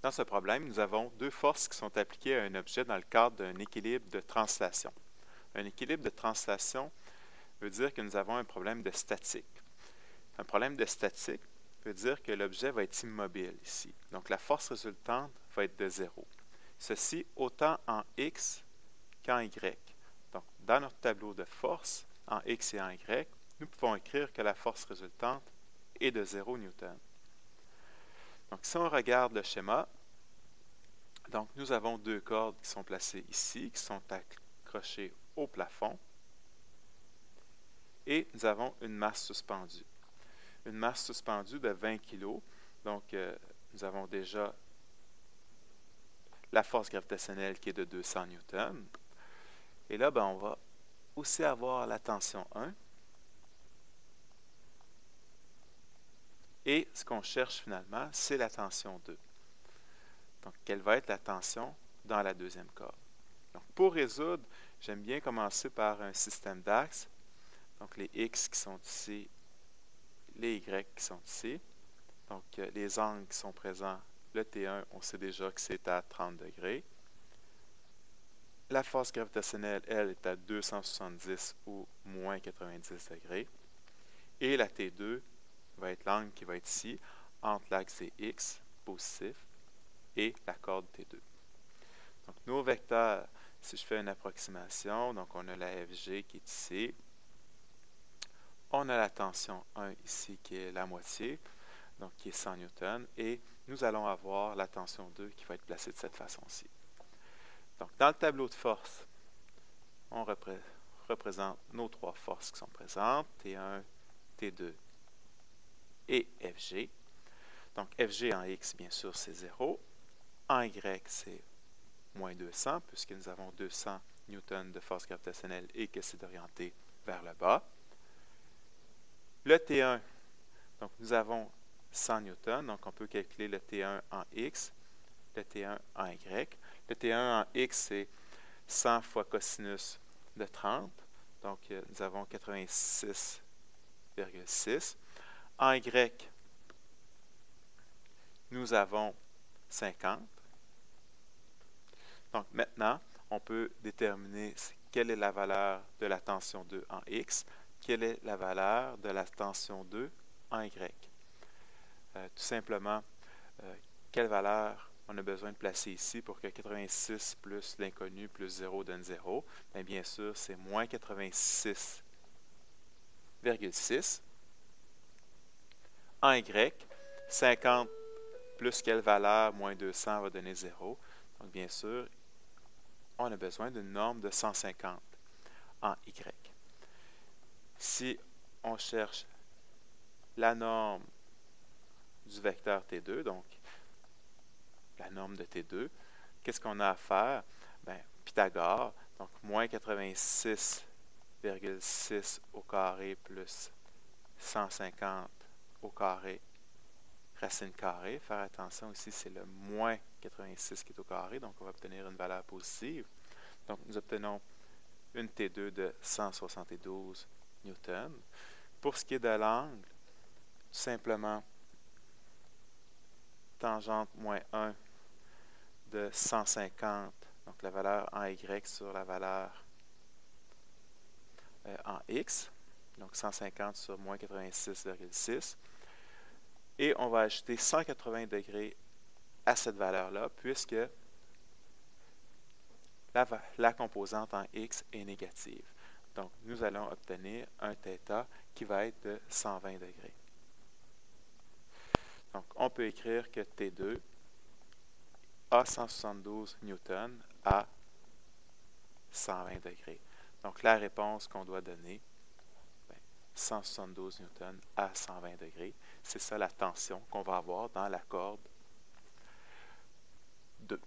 Dans ce problème, nous avons deux forces qui sont appliquées à un objet dans le cadre d'un équilibre de translation. Un équilibre de translation veut dire que nous avons un problème de statique. Un problème de statique veut dire que l'objet va être immobile ici. Donc la force résultante va être de 0. Ceci autant en X qu'en Y. Donc dans notre tableau de force, en X et en Y, nous pouvons écrire que la force résultante est de 0 Newton. Donc si on regarde le schéma, donc nous avons deux cordes qui sont placées ici, qui sont accrochées au plafond, et nous avons une masse suspendue. Une masse suspendue de 20 kg, donc nous avons déjà la force gravitationnelle qui est de 200 newtons. Et là, on va aussi avoir la tension 1. Et ce qu'on cherche finalement, c'est la tension 2. Donc, quelle va être la tension dans la deuxième corde? Donc, pour résoudre, j'aime bien commencer par un système d'axes. Donc, les X qui sont ici, les Y qui sont ici. Donc, les angles qui sont présents, le T1, on sait déjà que c'est à 30 degrés. La force gravitationnelle, elle, est à 270 ou moins 90 degrés. Et la T2 va être l'angle qui va être ici, entre l'axe des X, positif, et la corde T2. Donc, nos vecteurs, si je fais une approximation, donc on a la FG qui est ici. On a la tension 1 ici qui est la moitié, donc qui est 100 newtons, et nous allons avoir la tension 2 qui va être placée de cette façon-ci. Donc, dans le tableau de force, on représente nos trois forces qui sont présentes, T1, T2 et FG. Donc, FG en X, bien sûr, c'est 0. En Y, c'est moins 200, puisque nous avons 200 newtons de force gravitationnelle et que c'est orienté vers le bas. Le T1, donc nous avons 100 newtons, donc on peut calculer le T1 en X, le T1 en Y. Le T1 en X, c'est 100 fois cosinus de 30, donc nous avons 86,6. En Y, nous avons 50. Donc maintenant, on peut déterminer quelle est la valeur de la tension 2 en X, quelle est la valeur de la tension 2 en Y. Tout simplement, quelle valeur on a besoin de placer ici pour que 86 plus l'inconnu plus 0 donne 0? Bien sûr, c'est moins 86,6. En Y, 50 plus quelle valeur, moins 200 va donner 0. Donc, bien sûr, on a besoin d'une norme de 150 en Y. Si on cherche la norme du vecteur T2, donc la norme de T2, qu'est-ce qu'on a à faire? Pythagore, donc moins 86,6 au carré plus 150 au carré, racine carrée. Faire attention ici, c'est le moins 86 qui est au carré, donc on va obtenir une valeur positive. Donc nous obtenons une T2 de 172 newtons. Pour ce qui est de l'angle, tout simplement tangente moins 1 de 150, donc la valeur en Y sur la valeur en X, donc 150 sur moins 86,6. Et on va ajouter 180 degrés à cette valeur-là, puisque la composante en X est négative. Donc, nous allons obtenir un θ qui va être de 120 degrés. Donc, on peut écrire que T2 a 172 newtons à 120 degrés. Donc, la réponse qu'on doit donner, 172 newtons à 120 degrés, c'est ça la tension qu'on va avoir dans la corde 2.